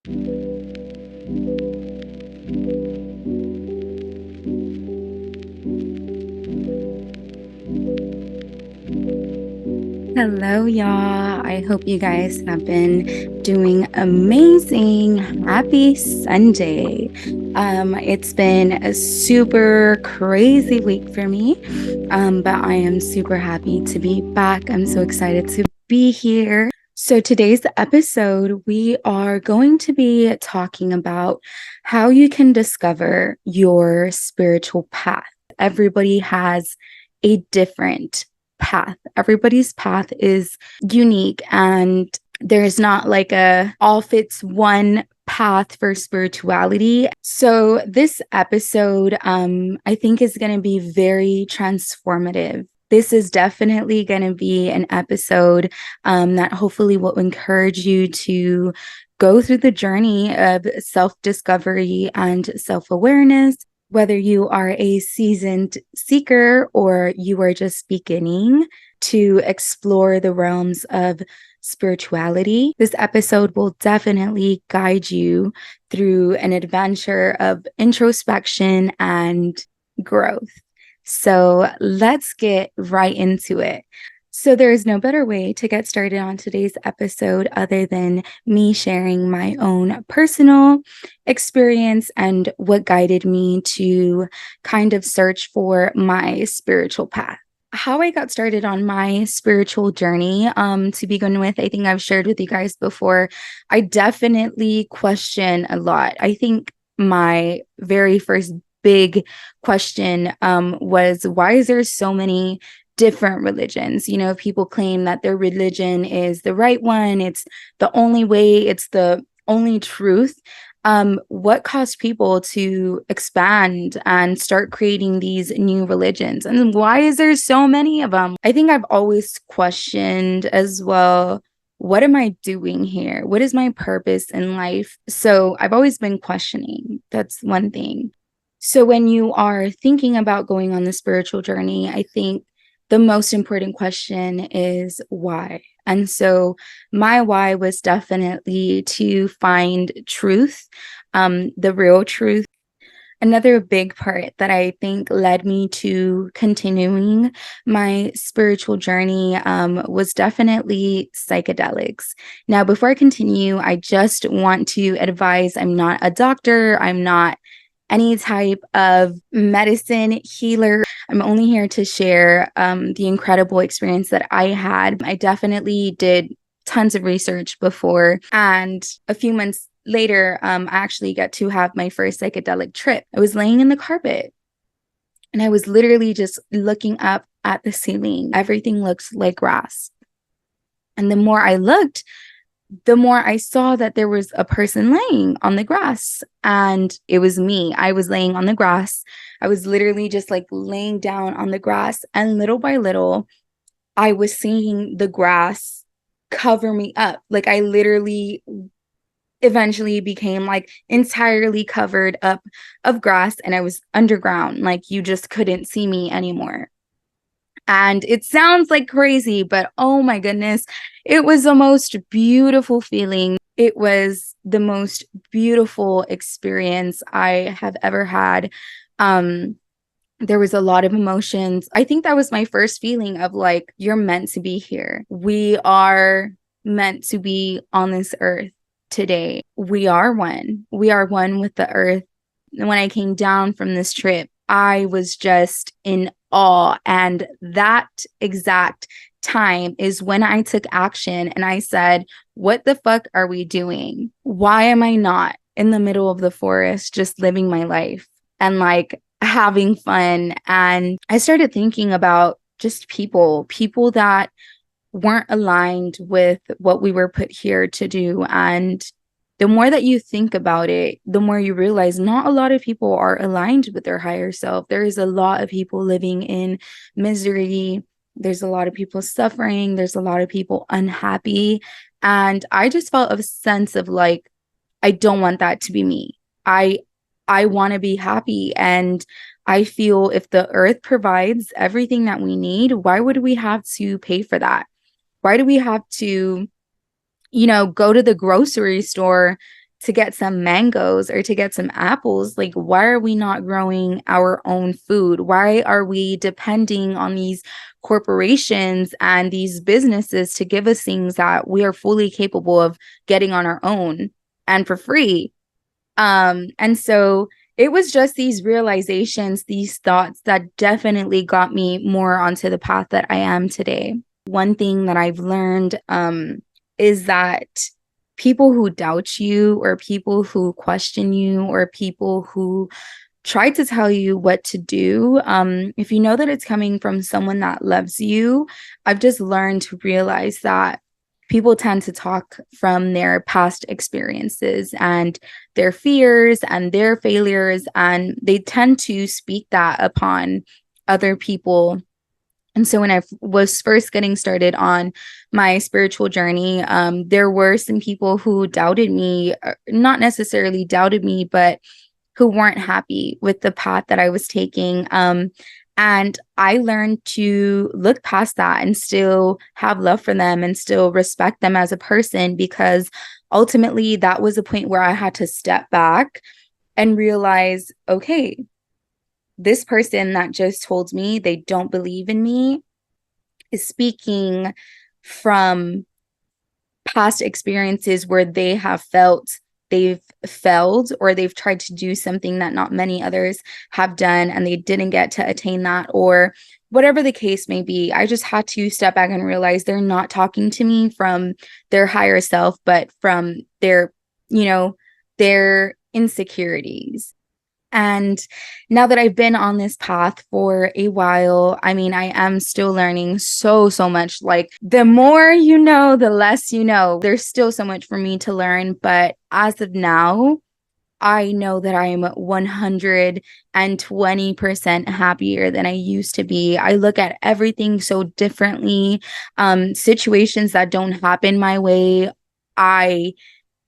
Hello, y'all. I hope you guys have been doing amazing. Happy Sunday. It's been a super crazy week for me, but I am super happy to be back. I'm so excited to be here. So, today's episode, we are going to be talking about how you can discover your spiritual path. Everybody has a different path. Everybody's path is unique, and there's not like a all fits one path for spirituality. So this episode I think is going to be very transformative. This is definitely going to be an episode that hopefully will encourage you to go through the journey of self-discovery and self-awareness. Whether you are a seasoned seeker or you are just beginning to explore the realms of spirituality, this episode will definitely guide you through an adventure of introspection and growth. So let's get right into it. So there is no better way to get started on today's episode other than me sharing my own personal experience and what guided me to kind of search for my spiritual path. How I got started on my spiritual journey, to begin with, I think I've shared with you guys before, I definitely question a lot. I think my very first big question was, why is there so many different religions? You know, people claim that their religion is the right one, it's the only way, it's the only truth. What caused people to expand and start creating these new religions? And why is there so many of them? I think I've always questioned as well, what am I doing here? What is my purpose in life? So I've always been questioning. That's one thing. So when you are thinking about going on the spiritual journey, I think the most important question is why. And so my why was definitely to find truth, the real truth. Another big part that I think led me to continuing my spiritual journey was definitely psychedelics. Now, before I continue, I just want to advise, I'm not a doctor, I'm not any type of medicine healer. I'm only here to share the incredible experience that I had. I definitely did tons of research before, and a few months later, I actually got to have my first psychedelic trip. I was laying in the carpet and I was literally just looking up at the ceiling. Everything looked like grass. And the more I looked, the more I saw that there was a person laying on the grass, and it was me. I was laying on the grass. I was literally just like laying down on the grass, and little by little, I was seeing the grass cover me up. Like I literally eventually became like entirely covered up of grass, and I was underground. Like you just couldn't see me anymore. And it sounds like crazy, but oh my goodness, it was the most beautiful feeling. It was the most beautiful experience I have ever had. There was a lot of emotions. I think that was my first feeling of like, you're meant to be here. We are meant to be on this earth today. We are one. We are one with the earth. And when I came down from this trip, I was just in awe. And that exact time is when I took action and I said, what the fuck are we doing? Why am I not in the middle of the forest just living my life and like having fun? And I started thinking about just people that weren't aligned with what we were put here to do. And the more that you think about it, the more you realize not a lot of people are aligned with their higher self. There is a lot of people living in misery. There's a lot of people suffering. There's a lot of people unhappy. And I just felt a sense of like, I don't want that to be me. I want to be happy. And I feel if the earth provides everything that we need, why would we have to pay for that? Why do we have to, go to the grocery store to get some mangoes or to get some apples, like, why are we not growing our own food? Why are we depending on these corporations and these businesses to give us things that we are fully capable of getting on our own and for free? And so it was just these realizations, these thoughts that definitely got me more onto the path that I am today. One thing that I've learned is that people who doubt you, or people who question you, or people who try to tell you what to do, if you know that it's coming from someone that loves you, I've just learned to realize that people tend to talk from their past experiences and their fears and their failures, and they tend to speak that upon other people. And so when I was first getting started on my spiritual journey, there were some people who doubted me, not necessarily doubted me, but who weren't happy with the path that I was taking. And I learned to look past that and still have love for them and still respect them as a person, because ultimately that was a point where I had to step back and realize, okay, this person that just told me they don't believe in me is speaking from past experiences where they have felt they've failed, or they've tried to do something that not many others have done and they didn't get to attain that, or whatever the case may be. I just had to step back and realize they're not talking to me from their higher self, but from their, their insecurities. And now that I've been on this path for a while, I mean, I am still learning so much. Like, the more you know, the less you know. There's still so much for me to learn. But as of now, I know that I am 120% happier than I used to be. I look at everything so differently. Situations that don't happen my way, I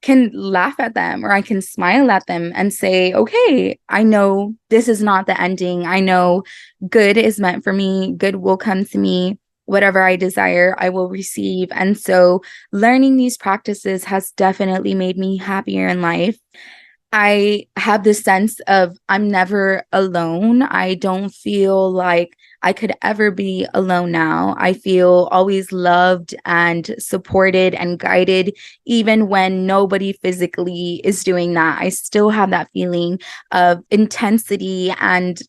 can laugh at them, or I can smile at them and say, okay, I know this is not the ending. I know good is meant for me. Good will come to me. Whatever I desire, I will receive. And so learning these practices has definitely made me happier in life. I have this sense of I'm never alone. I don't feel like I could ever be alone now. I feel always loved and supported and guided, even when nobody physically is doing that. I still have that feeling of intensity and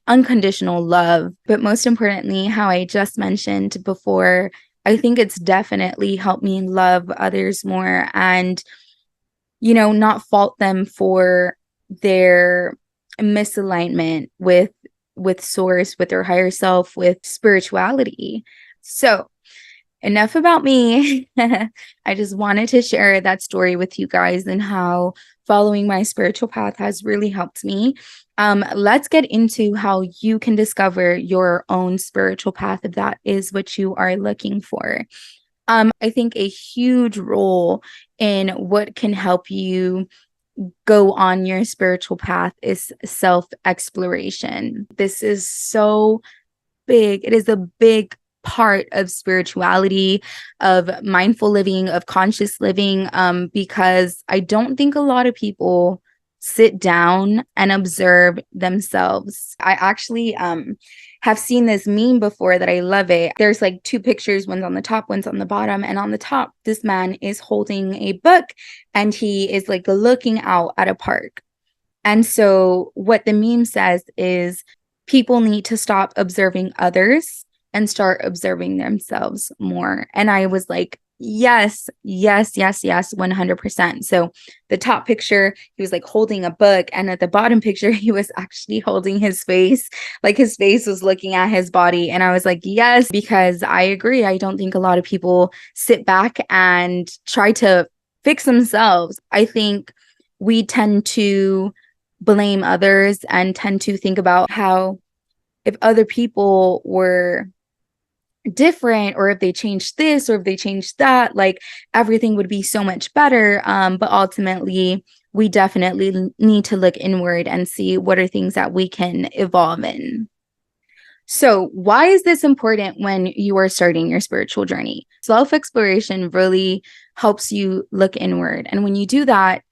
unconditional love. But most importantly, how I just mentioned before, I think it's definitely helped me love others more and not fault them for their misalignment with source, with their higher self, with spirituality. So enough about me. I just wanted to share that story with you guys and how following my spiritual path has really helped me. Let's get into how you can discover your own spiritual path if that is what you are looking for. I think a huge role in what can help you go on your spiritual path is self-exploration. This is so big. It is a big part of spirituality, of mindful living, of conscious living, because I don't think a lot of people sit down and observe themselves. I actually have seen this meme before that I love it. There's like two pictures, one's on the top, one's on the bottom. And on the top, this man is holding a book and he is like looking out at a park. And so what the meme says is people need to stop observing others and start observing themselves more. And I was like, yes, 100%. So the top picture, he was like holding a book. And at the bottom picture, he was actually holding his face. Like his face was looking at his body. And I was like, yes, because I agree. I don't think a lot of people sit back and try to fix themselves. I think we tend to blame others and tend to think about how if other people were different, or if they changed this, or if they changed that, like everything would be so much better. But ultimately, we definitely need to look inward and see what are things that we can evolve in. So why is this important when you are starting your spiritual journey? Self-exploration really helps you look inward. And when you do that,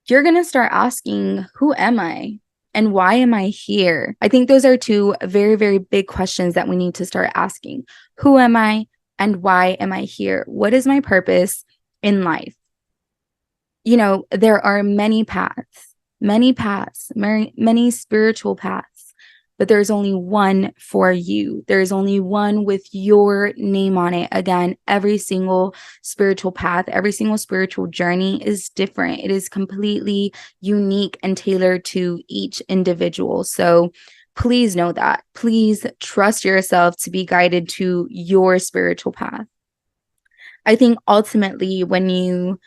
you're going to start asking, who am I? And why am I here? I think those are two very, very big questions that we need to start asking. Who am I? And why am I here? What is my purpose in life? You know, there are many paths, many spiritual paths, but there's only one for you. There's only one with your name on it. Again, every single spiritual path, every single spiritual journey is different. It is completely unique and tailored to each individual. So please know that. Please trust yourself to be guided to your spiritual path. I think ultimately, when you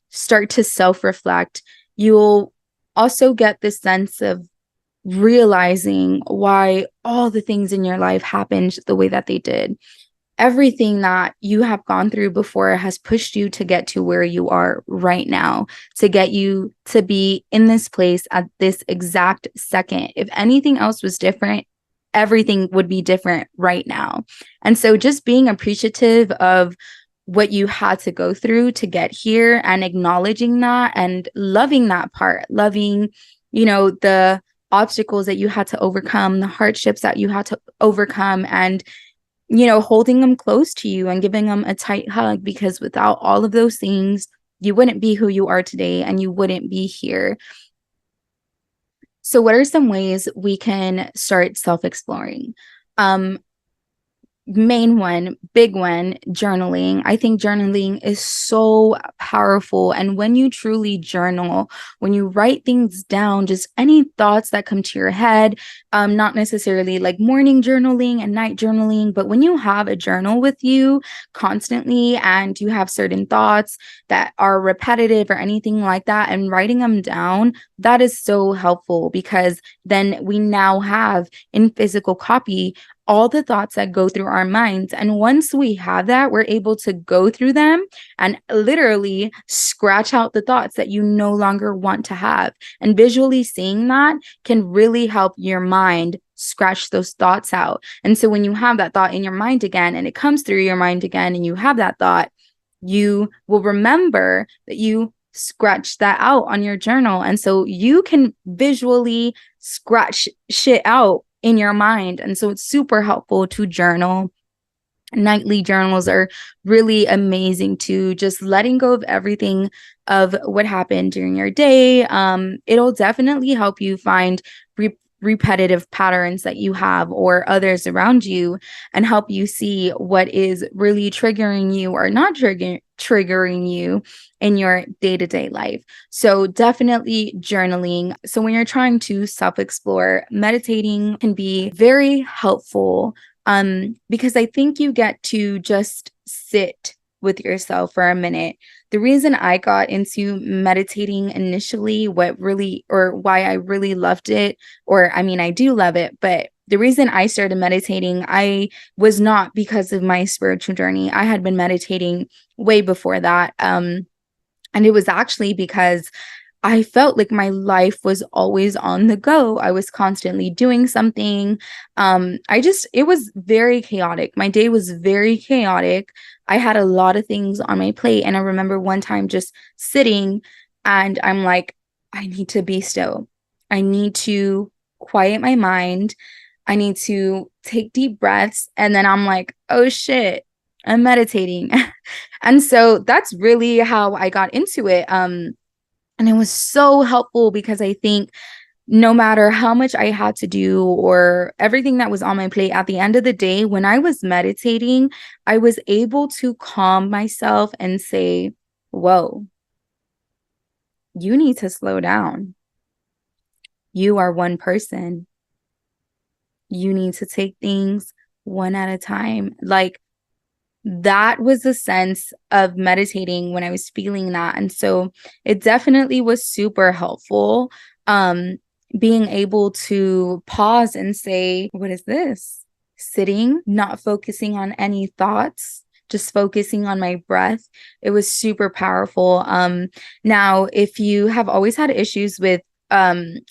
start to self-reflect, you'll also get this sense of realizing why all the things in your life happened the way that they did. Everything that you have gone through before has pushed you to get to where you are right now, to get you to be in this place at this exact second. If anything else was different, everything would be different right now. And so just being appreciative of what you had to go through to get here and acknowledging that and loving that part, loving, you know, the obstacles that you had to overcome, the hardships that you had to overcome, and you know, holding them close to you and giving them a tight hug, because without all of those things, you wouldn't be who you are today and you wouldn't be here. So what are some ways we can start self-exploring? Main one, big one, journaling. I think journaling is so powerful. And when you truly journal, when you write things down, just any thoughts that come to your head, not necessarily like morning journaling and night journaling, but when you have a journal with you constantly and you have certain thoughts that are repetitive or anything like that, and writing them down, that is so helpful, because then we now have in physical copy all the thoughts that go through our minds. And once we have that, we're able to go through them and literally scratch out the thoughts that you no longer want to have. And visually seeing that can really help your mind scratch those thoughts out. And so when you have that thought in your mind again, and it comes through your mind again, and you have that thought, you will remember that you scratch that out on your journal. And so you can visually scratch shit out in your mind. And so it's super helpful to journal. Nightly journals are really amazing too, just letting go of everything of what happened during your day. It'll definitely help you find repetitive patterns that you have or others around you, and help you see what is really triggering you or not triggering you in your day-to-day life. So definitely journaling. So when you're trying to self-explore, meditating can be very helpful, because I think you get to just sit with yourself for a minute. The reason I got into meditating initially, why I really loved it, or I mean, I do love it, but the reason I started meditating, I was not because of my spiritual journey. I had been meditating way before that. And it was actually because I felt like my life was always on the go. I was constantly doing something. It was very chaotic. My day was very chaotic. I had a lot of things on my plate. And I remember one time just sitting and I'm like, I need to be still. I need to quiet my mind. I need to take deep breaths. And then I'm like, oh shit, I'm meditating. And so that's really how I got into it. And it was so helpful, because I think no matter how much I had to do or everything that was on my plate, at the end of the day, when I was meditating, I was able to calm myself and say, whoa, you need to slow down. You are one person. You need to take things one at a time. Like, that was the sense of meditating when I was feeling that. And so it definitely was super helpful, being able to pause and say, what is this? Sitting, not focusing on any thoughts, just focusing on my breath. It was super powerful. Now, if you have always had issues with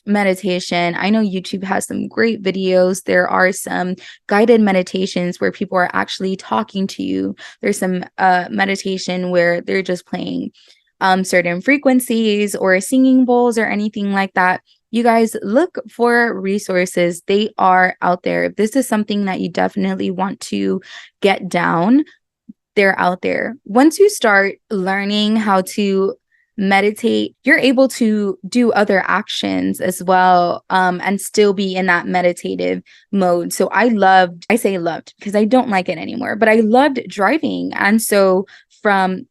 meditation, I know YouTube has some great videos. There are some guided meditations where people are actually talking to you. There's some meditation where they're just playing certain frequencies or singing bowls or anything like that, you guys look for resources. They are out there. If this is something that you definitely want to get down, they're out there. Once you start learning how to meditate, you're able to do other actions as well, and still be in that meditative mode. So I say loved because I don't like it anymore, but I loved driving. And so from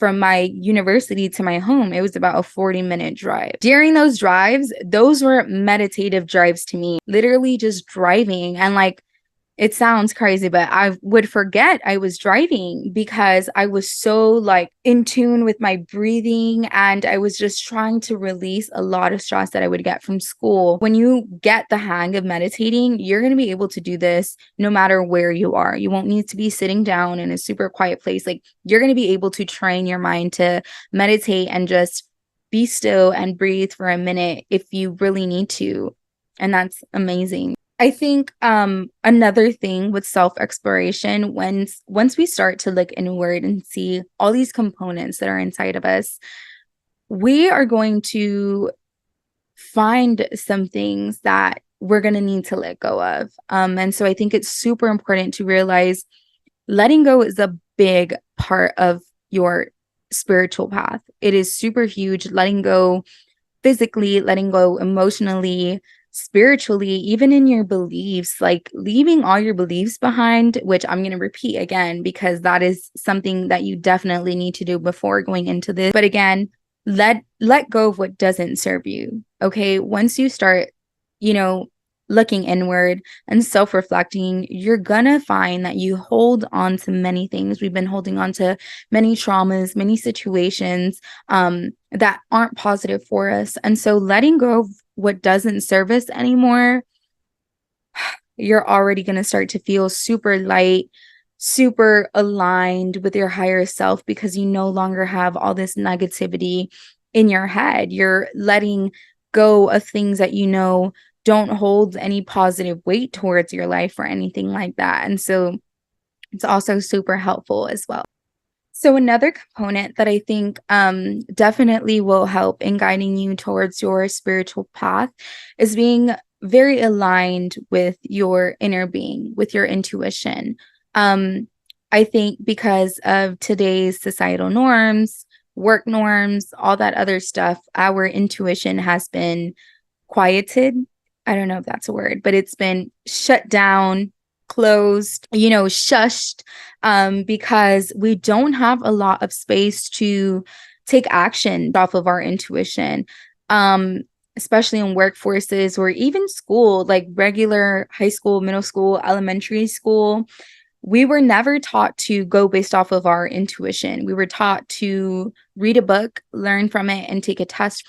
my university to my home, it was about a 40-minute drive. During those drives, those were meditative drives to me, literally just driving. And like, it sounds crazy, but I would forget I was driving because I was so like in tune with my breathing, and I was just trying to release a lot of stress that I would get from school. When you get the hang of meditating, you're going to be able to do this no matter where you are. You won't need to be sitting down in a super quiet place. Like, you're going to be able to train your mind to meditate and just be still and breathe for a minute if you really need to. And that's amazing. I think another thing with self-exploration, once we start to look inward and see all these components that are inside of us, we are going to find some things that we're going to need to let go of. And so I think it's super important to realize letting go is a big part of your spiritual path. It is super huge. Letting go physically, letting go emotionally, spiritually, even in your beliefs, like leaving all your beliefs behind, which I'm going to repeat again, because that is something that you definitely need to do before going into this. But again, let go of what doesn't serve you. Okay. Once you start, looking inward and self-reflecting, you're gonna find that you hold on to many things. We've been holding on to many traumas, many situations that aren't positive for us. And so letting go of what doesn't serve us anymore, you're already going to start to feel super light, super aligned with your higher self, because you no longer have all this negativity in your head. You're letting go of things that don't hold any positive weight towards your life or anything like that. And so it's also super helpful as well. So another component that I think definitely will help in guiding you towards your spiritual path is being very aligned with your inner being, with your intuition. I think because of today's societal norms, work norms, all that other stuff, our intuition has been quieted. I don't know if that's a word, but it's been shut down, closed, shushed, because we don't have a lot of space to take action off of our intuition, especially in workforces or even school, like regular high school, middle school, elementary school. We were never taught to go based off of our intuition. We were taught to read a book, learn from it, and take a test.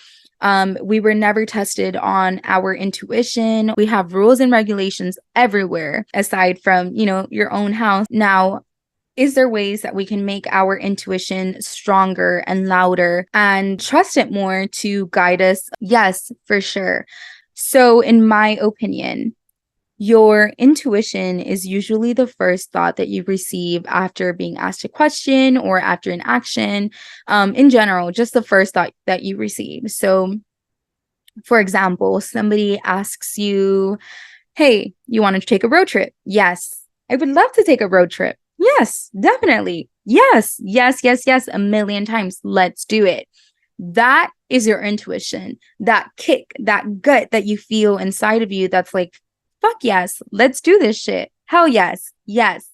We were never tested on our intuition. We have rules and regulations everywhere aside from, your own house. Now, is there ways that we can make our intuition stronger and louder and trust it more to guide us? Yes, for sure. So in my opinion, your intuition is usually the first thought that you receive after being asked a question or after an action. In general, just the first thought that you receive. So, for example, somebody asks you, hey, you want to take a road trip? Yes, I would love to take a road trip. Yes, definitely. Yes, yes, yes, yes, a million times. Let's do it. That is your intuition, that kick, that gut that you feel inside of you that's like, fuck yes, let's do this shit. Hell yes, yes.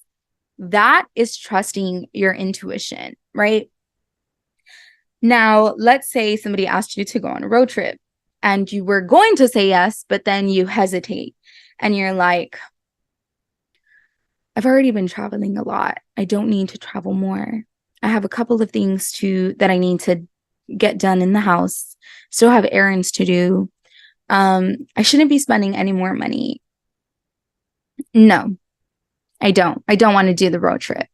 That is trusting your intuition, right? Now, let's say somebody asked you to go on a road trip and you were going to say yes, but then you hesitate and you're like, I've already been traveling a lot. I don't need to travel more. I have a couple of things that I need to get done in the house. Still have errands to do. I shouldn't be spending any more money. No, I don't. I don't want to do the road trip.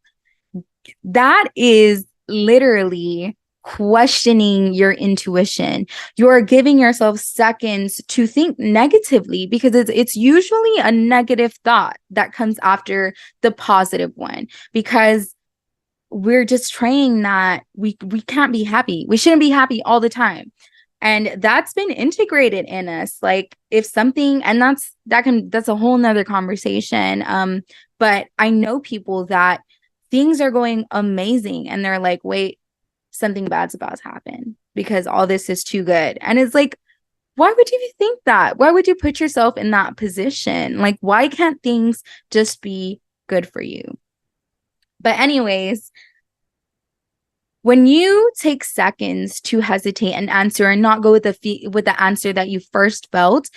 That is literally questioning your intuition. You're giving yourself seconds to think negatively, because it's usually a negative thought that comes after the positive one. Because we're just trained that we can't be happy. We shouldn't be happy all the time. And that's been integrated in us. Like if something, and that's a whole nother conversation. But I know people that things are going amazing and they're like, wait, something bad's about to happen because all this is too good. And it's like, why would you think that? Why would you put yourself in that position? Like, why can't things just be good for you? But anyways, when you take seconds to hesitate and answer and not go with the answer that you first felt,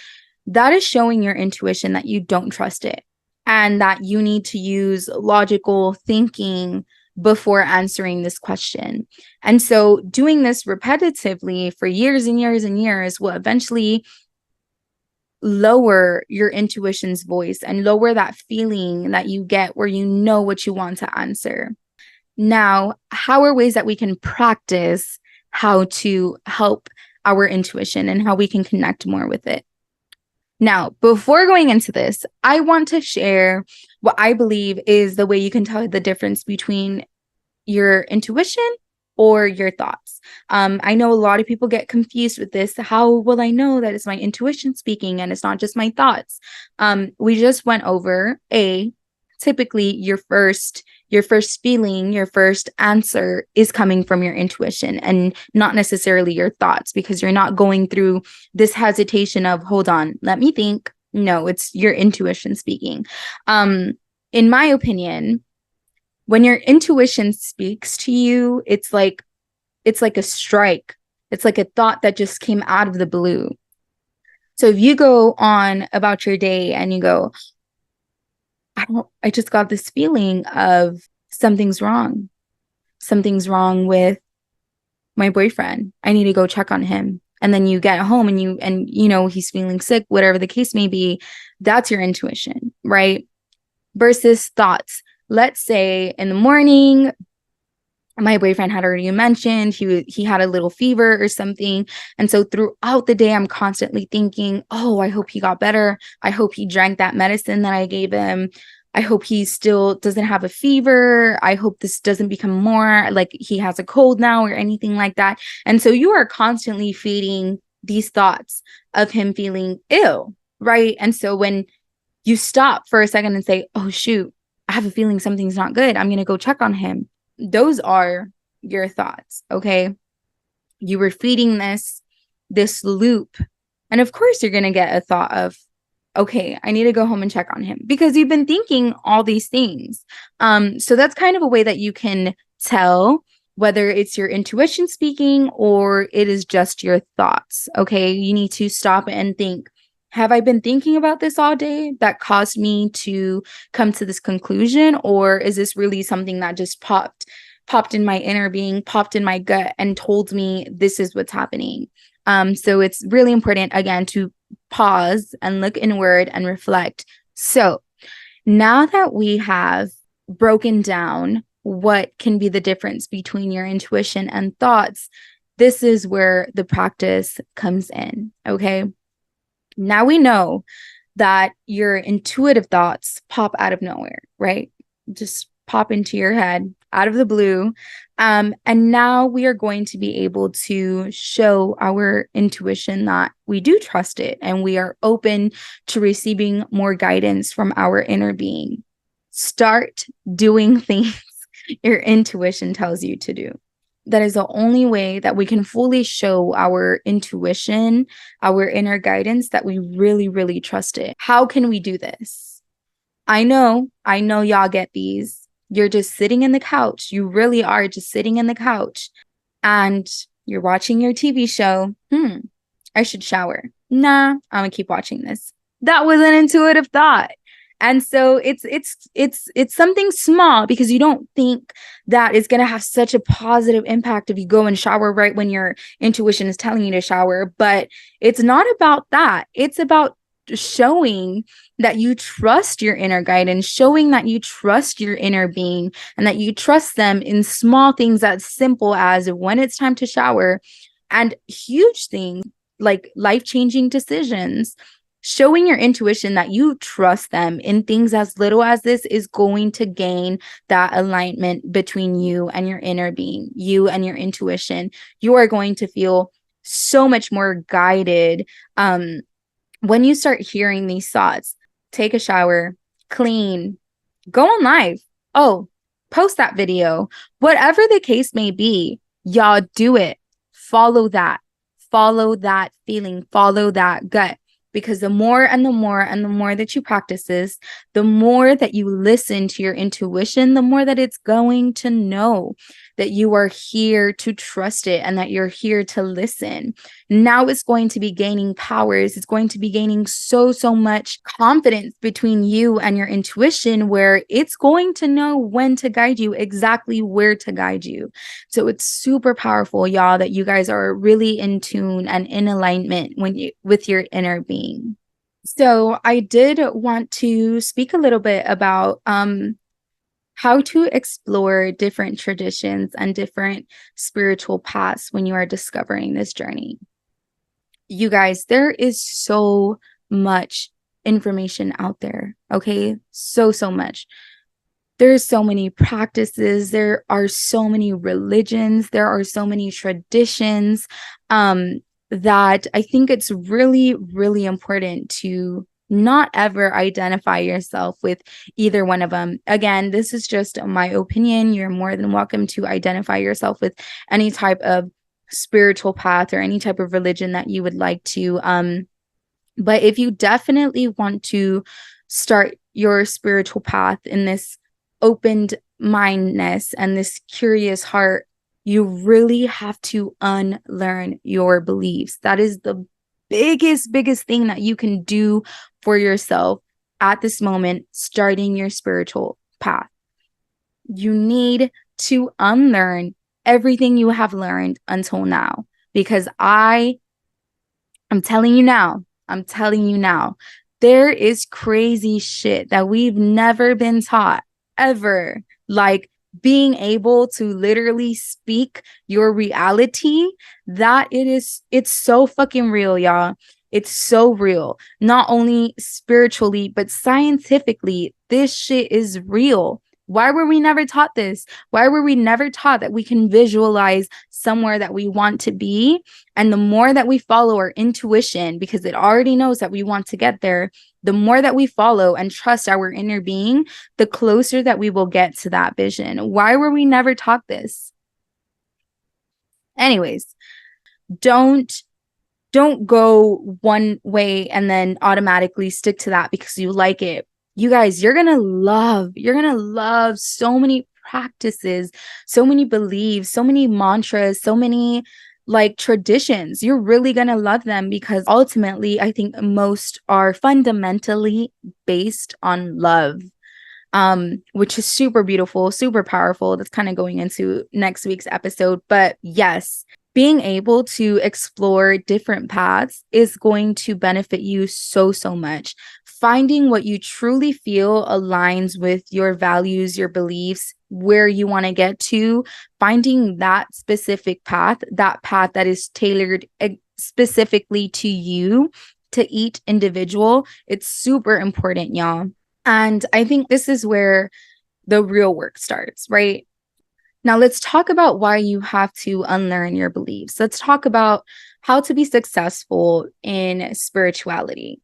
that is showing your intuition that you don't trust it and that you need to use logical thinking before answering this question. And so doing this repetitively for years and years and years will eventually lower your intuition's voice and lower that feeling that you get where you know what you want to answer. Now, how are ways that we can practice how to help our intuition and how we can connect more with it? Now, before going into this, I want to share what I believe is the way you can tell the difference between your intuition or your thoughts. I know a lot of people get confused with this. How will I know that it's my intuition speaking and it's not just my thoughts? We just went over typically your first feeling, your first answer is coming from your intuition and not necessarily your thoughts, because you're not going through this hesitation of, hold on, let me think. No, it's your intuition speaking. In my opinion, when your intuition speaks to you, it's like a strike. It's like a thought that just came out of the blue. So if you go on about your day and you go, I just got this feeling of something's wrong. Something's wrong with my boyfriend. I need to go check on him. And then you get home and you know he's feeling sick, whatever the case may be. That's your intuition, right? Versus thoughts. Let's say in the morning, my boyfriend had already mentioned he had a little fever or something. And so throughout the day, I'm constantly thinking, oh, I hope he got better. I hope he drank that medicine that I gave him. I hope he still doesn't have a fever. I hope this doesn't become more like he has a cold now or anything like that. And so you are constantly feeding these thoughts of him feeling ill, right? And so when you stop for a second and say, oh, shoot, I have a feeling something's not good. I'm going to go check on him. Those are your thoughts, okay? You were feeding this loop. And of course, you're going to get a thought of, okay, I need to go home and check on him because you've been thinking all these things. So that's kind of a way that you can tell whether it's your intuition speaking or it is just your thoughts, okay? You need to stop and think, have I been thinking about this all day that caused me to come to this conclusion? Or is this really something that just popped in my inner being, popped in my gut and told me this is what's happening? So it's really important, again, to pause and look inward and reflect. So now that we have broken down what can be the difference between your intuition and thoughts, this is where the practice comes in, okay? Now we know that your intuitive thoughts pop out of nowhere, right? Just pop into your head out of the blue. And now we are going to be able to show our intuition that we do trust it and we are open to receiving more guidance from our inner being. Start doing things your intuition tells you to do. That is the only way that we can fully show our intuition, our inner guidance, that we really, really trust it. How can we do this? I know y'all get these. You're just sitting in the couch. You really are just sitting in the couch and you're watching your TV show. I should shower. Nah, I'm gonna keep watching this. That was an intuitive thought. And so it's something small because you don't think that it's going to have such a positive impact if you go and shower right when your intuition is telling you to shower. But it's not about that. It's about showing that you trust your inner guidance, showing that you trust your inner being and that you trust them in small things as simple as when it's time to shower, and huge things like life-changing decisions. Showing your intuition that you trust them in things as little as this is going to gain that alignment between you and your inner being, you and your intuition. You are going to feel so much more guided when you start hearing these thoughts. Take a shower, clean, go on live. Oh, post that video. Whatever the case may be, y'all do it. Follow that. Follow that feeling. Follow that gut. Because the more and the more and the more that you practice this, the more that you listen to your intuition, the more that it's going to know that you are here to trust it and that you're here to listen. Now it's going to be gaining powers. It's going to be gaining so much confidence between you and your intuition, where it's going to know when to guide you, exactly where to guide you. So it's super powerful, y'all, that you guys are really in tune and in alignment with your inner being. So I did want to speak a little bit about how to explore different traditions and different spiritual paths when you are discovering this journey. You guys, there is so much information out there, okay? So much. There's so many practices. There are so many religions. There are so many traditions that I think it's really, really important to not ever identify yourself with either one of them. Again, this is just my opinion. You're more than welcome to identify yourself with any type of spiritual path or any type of religion that you would like to. But if you definitely want to start your spiritual path in this opened mindness and this curious heart, you really have to unlearn your beliefs. That is the biggest thing that you can do for yourself at this moment, starting your spiritual path. You need to unlearn everything you have learned until now, because I'm telling you now, there is crazy shit that we've never been taught ever. Like being able to literally speak your reality, it's so fucking real, y'all. It's so real. Not only spiritually, but scientifically, this shit is real. Why were we never taught this? Why were we never taught that we can visualize somewhere that we want to be? And the more that we follow our intuition, because it already knows that we want to get there, the more that we follow and trust our inner being, the closer that we will get to that vision. Why were we never taught this? Anyways, don't go one way and then automatically stick to that because you like it. You guys, you're gonna love so many practices, so many beliefs, so many mantras, so many like traditions. You're really gonna love them because ultimately I think most are fundamentally based on love, which is super beautiful, super powerful. That's kind of going into next week's episode. But yes, being able to explore different paths is going to benefit you so much. Finding what you truly feel aligns with your values, your beliefs, where you want to get to, finding that specific path, that path that is tailored specifically to you, to each individual, it's super important, y'all. And I think this is where the real work starts, right? Now, let's talk about why you have to unlearn your beliefs. Let's talk about how to be successful in spirituality.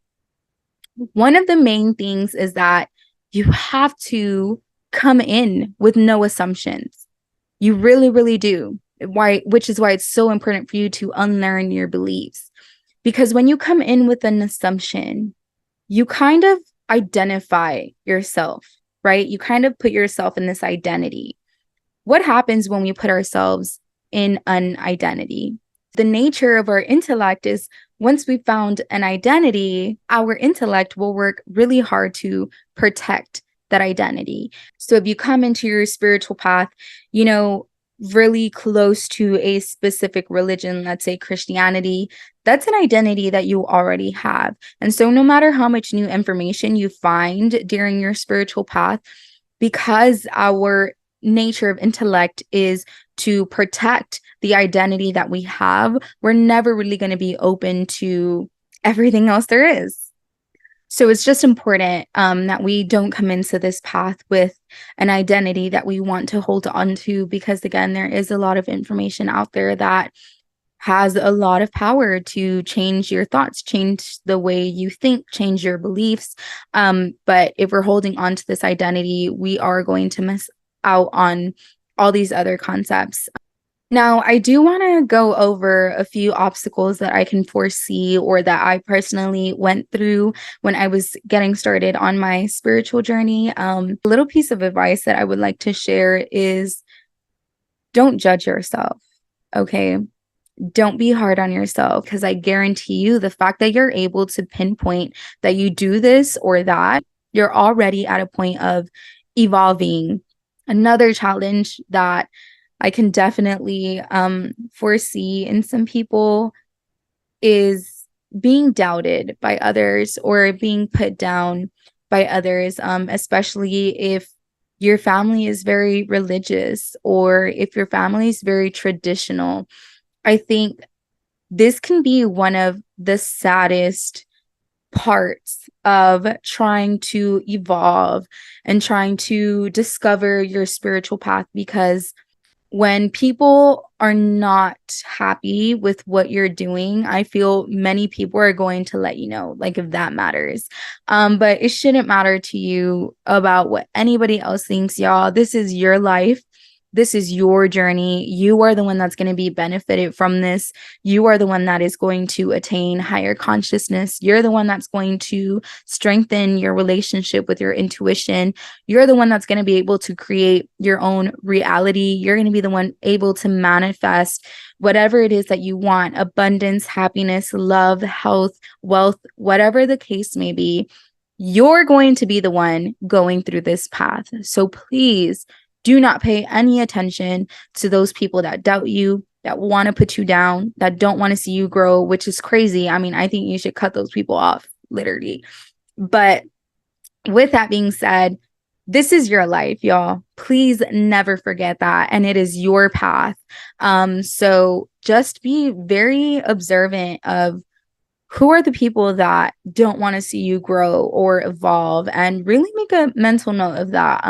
One of the main things is that you have to come in with no assumptions. You really do. Which is why it's so important for you to unlearn your beliefs. Because when you come in with an assumption, you kind of identify yourself, right? You kind of put yourself in this identity. What happens when we put ourselves in an identity? The nature of our intellect is once we found an identity, our intellect will work really hard to protect that identity. So if you come into your spiritual path, really close to a specific religion, let's say Christianity, that's an identity that you already have. And so no matter how much new information you find during your spiritual path, because our nature of intellect is to protect the identity that we have, we're never really going to be open to everything else there is. So it's just important that we don't come into this path with an identity that we want to hold on to, because again, there is a lot of information out there that has a lot of power to change your thoughts, change the way you think, change your beliefs. But if we're holding on to this identity, we are going to miss out on all these other concepts. Now, I do want to go over a few obstacles that I can foresee or that I personally went through when I was getting started on my spiritual journey. A little piece of advice that I would like to share is don't judge yourself. Okay. Don't be hard on yourself, because I guarantee you the fact that you're able to pinpoint that you do this or that, you're already at a point of evolving. Another challenge that I can definitely foresee in some people is being doubted by others or being put down by others, especially if your family is very religious or if your family is very traditional. I think this can be one of the saddest parts of trying to evolve and trying to discover your spiritual path, because when people are not happy with what you're doing, I feel many people are going to let you know, like if that matters. But it shouldn't matter to you about what anybody else thinks, y'all. This is your life. This is your journey. You are the one that's going to be benefited from this. You are the one that is going to attain higher consciousness. You're the one that's going to strengthen your relationship with your intuition. You're the one that's going to be able to create your own reality. You're going to be the one able to manifest whatever it is that you want: abundance, happiness, love, health, wealth, whatever the case may be. You're going to be the one going through this path. So please do not pay any attention to those people that doubt you, that want to put you down, that don't want to see you grow, which is crazy. I mean, I think you should cut those people off, literally. But with that being said, this is your life, y'all. Please never forget that. And it is your path. So just be very observant of who are the people that don't want to see you grow or evolve, and really make a mental note of that.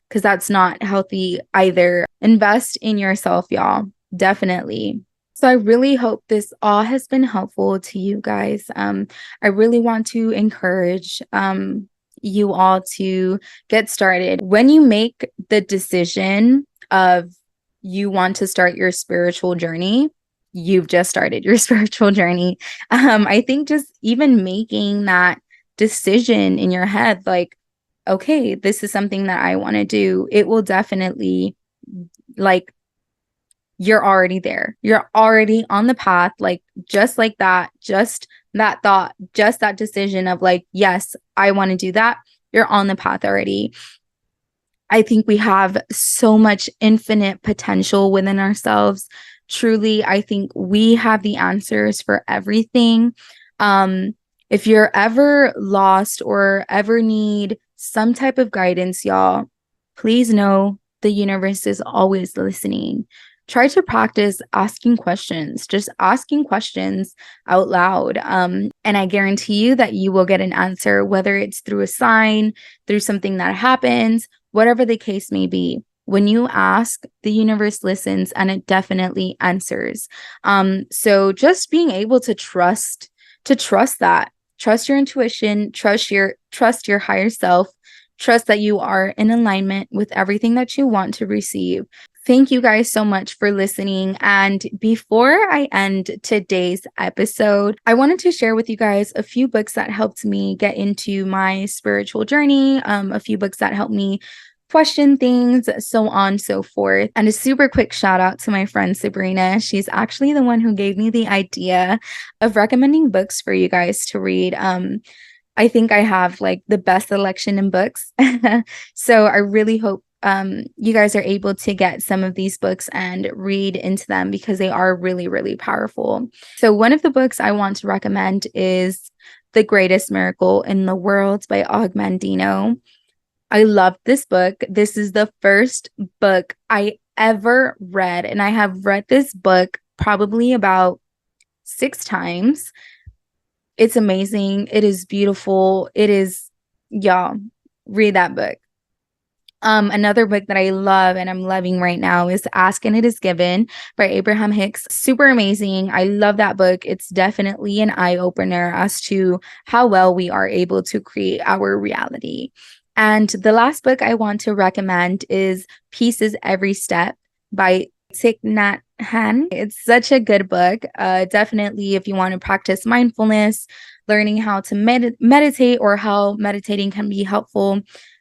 Because that's not healthy either. Invest in yourself, y'all. Definitely. So I really hope this all has been helpful to you guys. I really want to encourage you all to get started. When you make the decision of you want to start your spiritual journey, you've just started your spiritual journey. I think just even making that decision in your head, like, okay, this is something that I want to do, it will definitely, like, you're already there. You're already on the path, like, just like that, just that thought, just that decision of like, yes, I want to do that. You're on the path already. I think we have so much infinite potential within ourselves. Truly, I think we have the answers for everything. If you're ever lost or ever need some type of guidance, y'all, please know the universe is always listening. Try to practice asking questions, just asking questions out loud. And I guarantee you that you will get an answer, whether it's through a sign, through something that happens, whatever the case may be. When you ask, the universe listens and it definitely answers. So just being able to trust that, trust your intuition, trust your higher self, trust that you are in alignment with everything that you want to receive. Thank you guys so much for listening. And before I end today's episode, I wanted to share with you guys a few books that helped me get into my spiritual journey, a few books that helped me question things, so on, so forth. And a super quick shout out to my friend Sabrina. She's actually the one who gave me the idea of recommending books for you guys to read. I think I have like the best selection in books. So I really hope you guys are able to get some of these books and read into them, because they are really, really powerful. So one of the books I want to recommend is The Greatest Miracle in the World by Og Mandino. I love this book. This is the first book I ever read, and I have read this book probably about 6 times. It's amazing. It is beautiful. It is, y'all, read that book. Another book that I love and I'm loving right now is Ask and It Is Given by Abraham Hicks. Super amazing. I love that book. It's definitely an eye opener as to how well we are able to create our reality. And the last book I want to recommend is Pieces Every Step by Thich Nhat Hanh. It's such a good book. Definitely, if you want to practice mindfulness, learning how to meditate or how meditating can be helpful,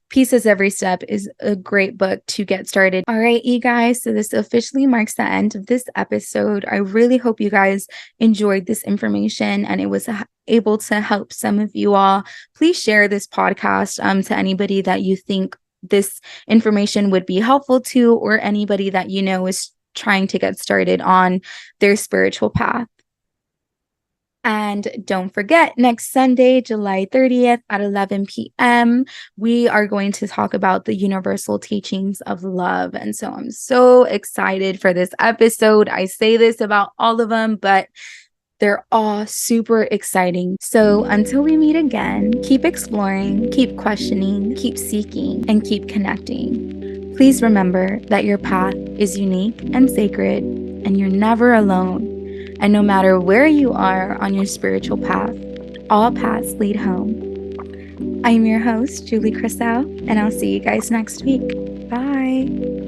Pieces Every Step is a great book to get started. All right, you guys. So this officially marks the end of this episode. I really hope you guys enjoyed this information and it was able to help some of you all. Please share this podcast to anybody that you think this information would be helpful to, or anybody that you know is trying to get started on their spiritual path. And don't forget, next Sunday, July 30th at 11 p.m., we are going to talk about the universal teachings of love. And so I'm so excited for this episode. I say this about all of them, but they're all super exciting. So until we meet again, keep exploring, keep questioning, keep seeking, and keep connecting. Please remember that your path is unique and sacred, and you're never alone. And no matter where you are on your spiritual path, all paths lead home. I'm your host, Julie Crisell, and I'll see you guys next week. Bye.